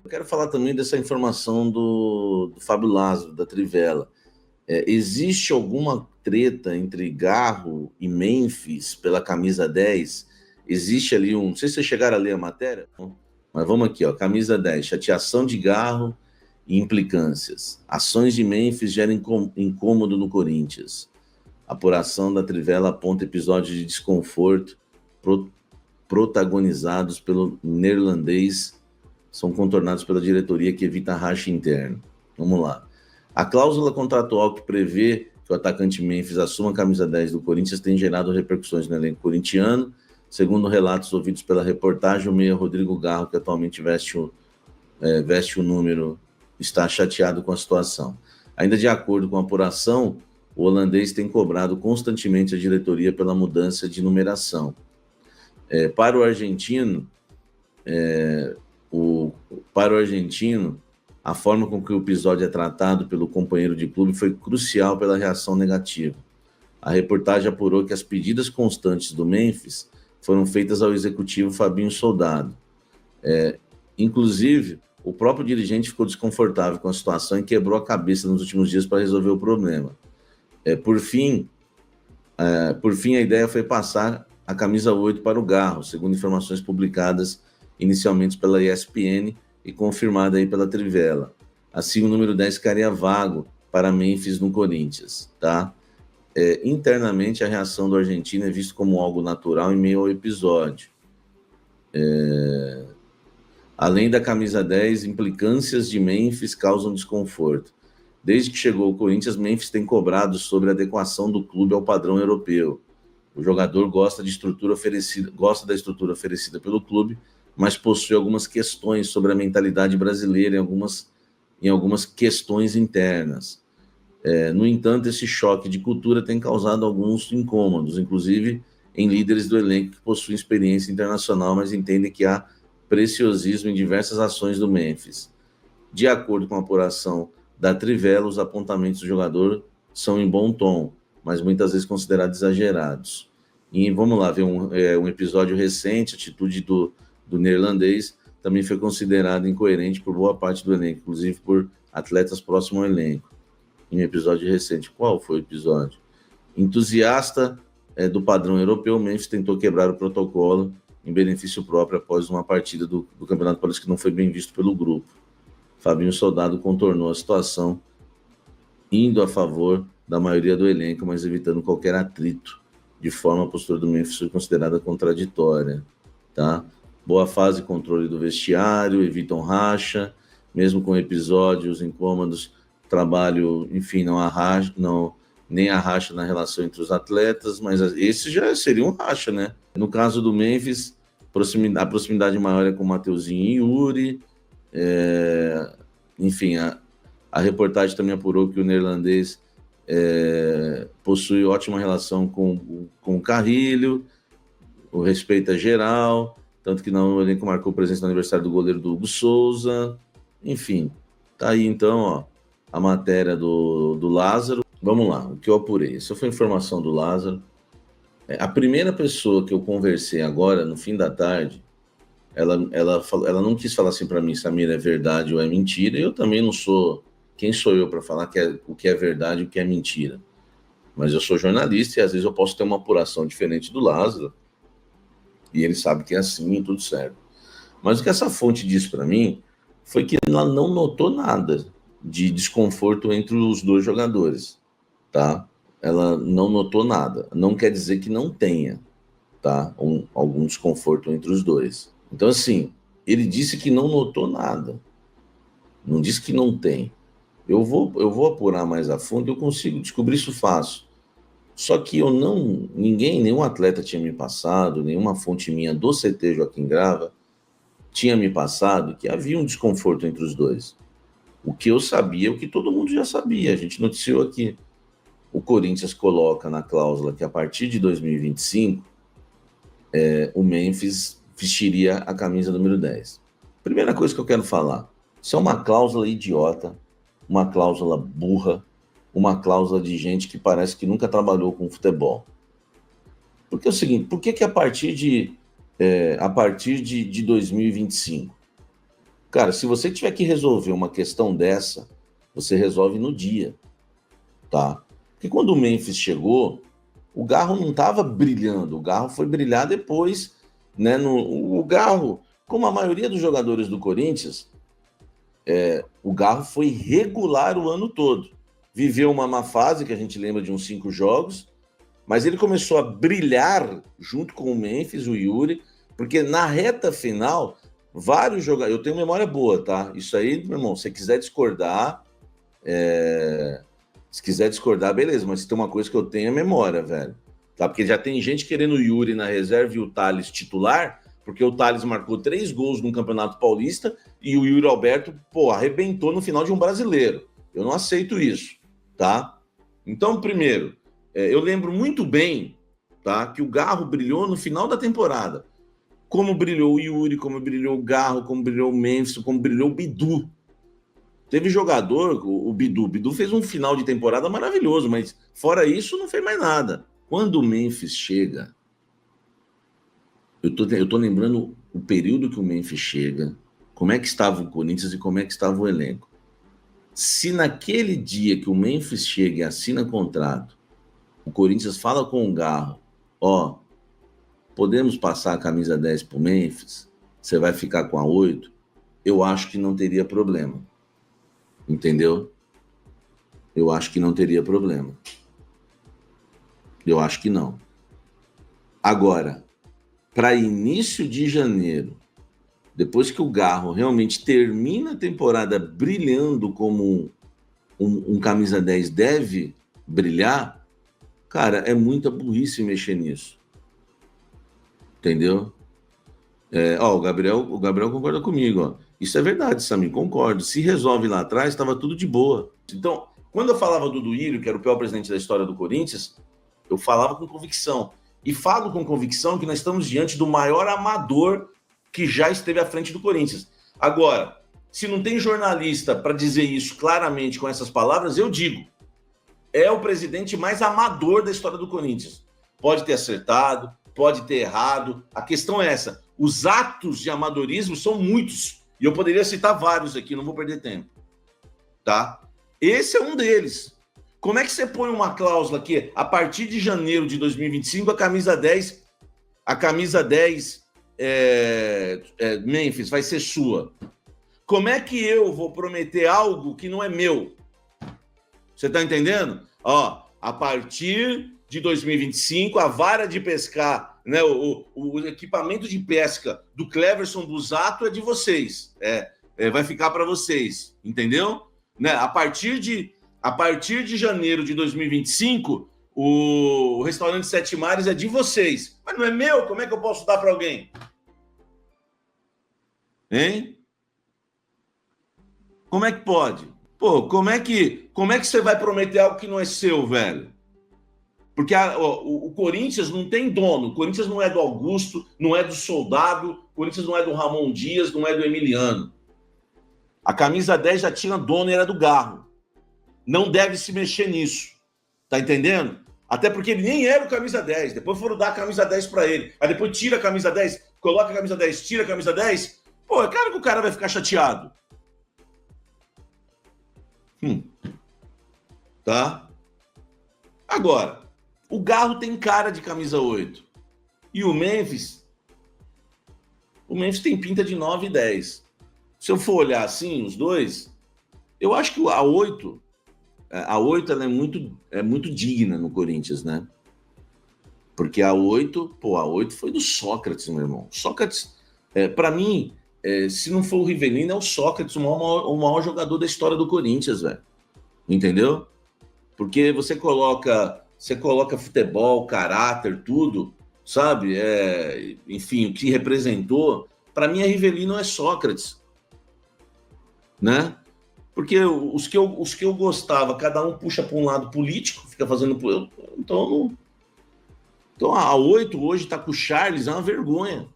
Eu quero falar também dessa informação do Fábio Lázaro, da Trivela. Existe alguma treta entre Garro e Memphis pela camisa 10? Existe ali um... Não sei se vocês chegaram a ler a matéria, mas vamos aqui, ó, camisa 10, chateação de Garro e implicâncias. Ações de Memphis geram incômodo no Corinthians. Apuração da Trivela aponta episódios de desconforto protagonizados pelo neerlandês são contornados pela diretoria que evita racha interno. Vamos lá. A cláusula contratual que prevê que o atacante Memphis assuma a camisa 10 do Corinthians tem gerado repercussões no elenco corintiano. Segundo relatos ouvidos pela reportagem, o meia Rodrigo Garro, que atualmente veste o número, está chateado com a situação. Ainda de acordo com a apuração, o holandês tem cobrado constantemente a diretoria pela mudança de numeração. Para o argentino, a forma com que o episódio é tratado pelo companheiro de clube foi crucial pela reação negativa. A reportagem apurou que as pedidas constantes do Memphis foram feitas ao executivo Fabinho Soldado. Inclusive, o próprio dirigente ficou desconfortável com a situação e quebrou a cabeça nos últimos dias para resolver o problema. Por fim, a ideia foi passar a camisa 8 para o Garro, segundo informações publicadas inicialmente pela ESPN e confirmada aí pela Trivela. Assim, o número 10 ficaria vago para Memphis no Corinthians, tá? Internamente, a reação do argentino é vista como algo natural em meio ao episódio. Além da camisa 10, implicâncias de Memphis causam desconforto. Desde que chegou ao Corinthians, Memphis tem cobrado sobre a adequação do clube ao padrão europeu. O jogador gosta da estrutura oferecida pelo clube, mas possui algumas questões sobre a mentalidade brasileira em algumas questões internas. No entanto, esse choque de cultura tem causado alguns incômodos, inclusive em líderes do elenco que possuem experiência internacional, mas entendem que há preciosismo em diversas ações do Memphis. De acordo com a apuração da Trivela, os apontamentos do jogador são em bom tom, mas muitas vezes considerados exagerados. E vamos lá ver um episódio recente, a atitude do neerlandês também foi considerada incoerente por boa parte do elenco, inclusive por atletas próximos ao elenco. Em um episódio recente, qual foi o episódio? Entusiasta do padrão europeu, Memphis tentou quebrar o protocolo em benefício próprio após uma partida do Campeonato Paulista que não foi bem visto pelo grupo. Fabinho Soldado contornou a situação, indo a favor da maioria do elenco, mas evitando qualquer atrito. De forma, a postura do Memphis foi considerada contraditória. Tá? Boa fase e controle do vestiário, evitam racha, mesmo com episódios incômodos, trabalho, enfim, nem há racha na relação entre os atletas, mas esse já seria um racha, né? No caso do Memphis, a proximidade maior é com Mateuzinho e Yuri. Enfim, a reportagem também apurou que o neerlandês possui ótima relação com o Carrilho, o respeito é geral, tanto que o elenco marcou presença no aniversário do goleiro do Hugo Souza. Enfim, tá aí então, ó, a matéria do Lázaro. Vamos lá, o que eu apurei. Essa foi a informação do Lázaro. A primeira pessoa que eu conversei agora, no fim da tarde, ela não quis falar assim para mim, Samir, é verdade ou é mentira. Eu também não sou... Quem sou eu para falar o que é verdade e o que é mentira? Mas eu sou jornalista e às vezes eu posso ter uma apuração diferente do Lázaro e ele sabe que é assim e tudo certo. Mas o que essa fonte disse para mim foi que ela não notou nada de desconforto entre os dois jogadores, tá? Ela não notou nada. Não quer dizer que não tenha, tá? Algum desconforto entre os dois. Então, assim, ele disse que não notou nada. Não disse que não tem. Eu vou apurar mais a fundo, eu consigo descobrir isso fácil. Só que nenhum atleta tinha me passado, nenhuma fonte minha do CT Joaquim Grava tinha me passado que havia um desconforto entre os dois. O que eu sabia, o que todo mundo já sabia, a gente noticiou aqui. O Corinthians coloca na cláusula que a partir de 2025 o Memphis vestiria a camisa número 10. Primeira coisa que eu quero falar, isso é uma cláusula idiota, uma cláusula burra, uma cláusula de gente que parece que nunca trabalhou com futebol. Porque é o seguinte, por que a partir de 2025? Cara, se você tiver que resolver uma questão dessa, você resolve no dia, tá? Porque quando o Memphis chegou, o Garro não estava brilhando, o Garro foi brilhar depois, né? O Garro, como a maioria dos jogadores do Corinthians, o Garro foi regular o ano todo. Viveu uma má fase, que a gente lembra de uns 5 jogos, mas ele começou a brilhar junto com o Memphis, o Yuri, porque na reta final, vários jogadores. Eu tenho memória boa, tá? Isso aí, meu irmão, se você quiser discordar, se quiser discordar, beleza, mas se tem uma coisa que eu tenho é memória, velho. Tá? Porque já tem gente querendo o Yuri na reserva e o Thales titular, porque o Thales marcou 3 gols no Campeonato Paulista e o Yuri Alberto, pô, arrebentou no final de um brasileiro. Eu não aceito isso, tá? Então, primeiro, eu lembro muito bem, tá, que o Garro brilhou no final da temporada. Como brilhou o Yuri, como brilhou o Garro, como brilhou o Memphis, como brilhou o Bidu. Teve jogador, o Bidu. O Bidu fez um final de temporada maravilhoso, mas fora isso, não fez mais nada. Quando o Memphis chega, eu tô lembrando o período que o Memphis chega, como é que estava o Corinthians e como é que estava o elenco. Se naquele dia que o Memphis chega e assina contrato, o Corinthians fala com o Garro, ó, podemos passar a camisa 10 pro Memphis? Você vai ficar com a 8? Eu acho que não teria problema. Entendeu? Eu acho que não teria problema. Eu acho que não. Agora, para início de janeiro, depois que o Garro realmente termina a temporada brilhando como um camisa 10 deve brilhar, cara, é muita burrice mexer nisso. Entendeu? O Gabriel concorda comigo. Ó. Isso é verdade, Samir, concordo. Se resolve lá atrás, estava tudo de boa. Então, quando eu falava do Duílio, que era o pior presidente da história do Corinthians, eu falava com convicção. E falo com convicção que nós estamos diante do maior amador que já esteve à frente do Corinthians. Agora, se não tem jornalista para dizer isso claramente com essas palavras, eu digo. É o presidente mais amador da história do Corinthians. Pode ter acertado, pode ter errado. A questão é essa. Os atos de amadorismo são muitos. E eu poderia citar vários aqui, não vou perder tempo. Tá? Esse é um deles. Como é que você põe uma cláusula que a partir de janeiro de 2025 a camisa 10 Memphis vai ser sua? Como é que eu vou prometer algo que não é meu? Você tá entendendo? Ó, a partir de 2025, a vara de pescar, né, o equipamento de pesca do Cleverson do Zato é de vocês. Vai ficar para vocês, entendeu? Né? A partir de janeiro de 2025, o restaurante Sete Mares é de vocês. Mas não é meu? Como é que eu posso dar para alguém? Hein? Como é que pode? Pô, como é que você vai prometer algo que não é seu, velho? Porque o Corinthians não tem dono. O Corinthians não é do Augusto, não é do Soldado, o Corinthians não é do Ramon Dias, não é do Emiliano. A camisa 10 já tinha dono e era do Garro. Não deve se mexer nisso. Tá entendendo? Até porque ele nem era o camisa 10. Depois foram dar a camisa 10 para ele. Aí depois tira a camisa 10, coloca a camisa 10, tira a camisa 10. Pô, é claro que o cara vai ficar chateado. Tá? Agora, o Garro tem cara de camisa 8. E o Memphis tem pinta de 9 e 10. Se eu for olhar assim, os dois, eu acho que a 8 ela é muito digna no Corinthians, né? Porque a 8 foi do Sócrates, meu irmão. Sócrates, para mim, se não for o Rivelino, é o Sócrates, o maior jogador da história do Corinthians, velho. Entendeu? Porque você coloca futebol, caráter, tudo, sabe? Enfim, o que representou, para mim é Rivelino, é Sócrates, né? Porque os que eu gostava, cada um puxa para um lado político, fica fazendo. Então a 8 hoje está com o Charles, é uma vergonha.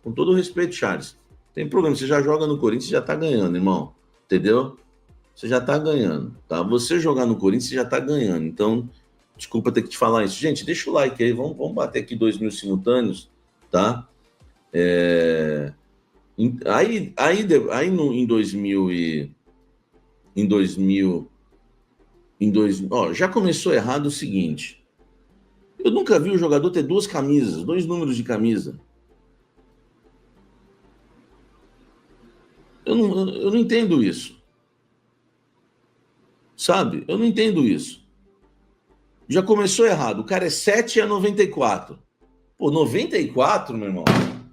Com todo o respeito, Charles. Tem problema, você já joga no Corinthians, já está ganhando, irmão. Entendeu? Você já está ganhando, tá? Você jogar no Corinthians, você já está ganhando. Então, desculpa ter que te falar isso. Gente, deixa o like aí, vamos bater aqui 2.000 simultâneos, tá? Aí em 2000 em 2000, ó, já começou errado o seguinte. Eu nunca vi o jogador ter duas camisas, dois números de camisa. Eu não entendo isso. Sabe? Eu não entendo isso. Já começou errado. O cara é 7 a 94. Pô, 94, meu irmão?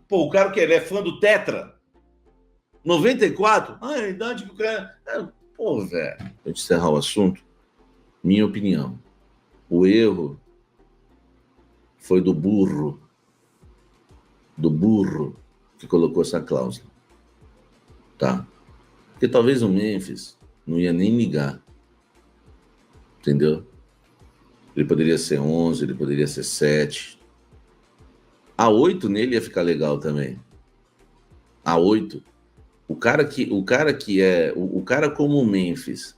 Pô, o cara que ele é fã do Tetra. 94? Ah, é a idade que o cara. Pô, velho. Pra gente encerrar o assunto, minha opinião. O erro foi do burro que colocou essa cláusula. Tá? Porque talvez o Memphis não ia nem ligar. Entendeu? Ele poderia ser 11, ele poderia ser 7. A 8 nele ia ficar legal também. A 8. O cara como o Memphis,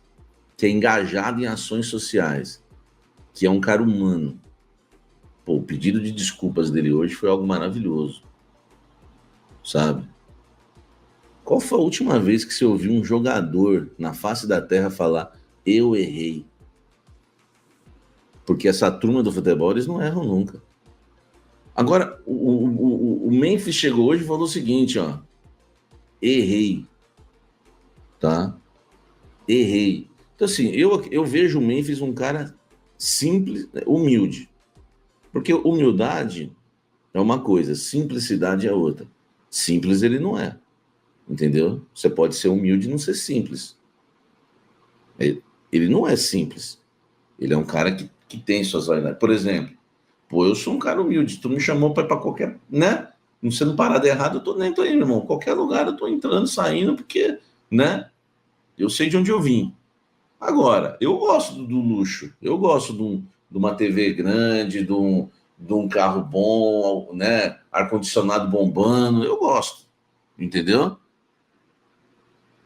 que é engajado em ações sociais, que é um cara humano. Pô, o pedido de desculpas dele hoje foi algo maravilhoso. Sabe? Qual foi a última vez que você ouviu um jogador na face da terra falar eu errei? Porque essa turma do futebol, eles não erram nunca. Agora, o Memphis chegou hoje e falou o seguinte, ó. Errei. Tá? Errei. Então, assim, eu vejo o Memphis um cara simples, humilde. Porque humildade é uma coisa, simplicidade é outra. Simples ele não é. Entendeu? Você pode ser humilde e não ser simples. Ele não é simples. Ele é um cara que tem suas vaidades. Por exemplo, pô, eu sou um cara humilde. Tu me chamou para ir para qualquer, né? Você não parar de errado, eu tô nem tô aí, meu irmão. Qualquer lugar eu tô entrando, saindo, porque, né? Eu sei de onde eu vim. Agora, eu gosto do luxo. Eu gosto de uma TV grande, de um carro bom, né? Ar-condicionado bombando. Eu gosto. Entendeu?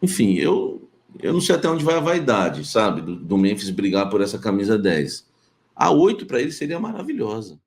Enfim, eu não sei até onde vai a vaidade, sabe? Do Memphis brigar por essa camisa 10. A 8 para ele seria maravilhosa.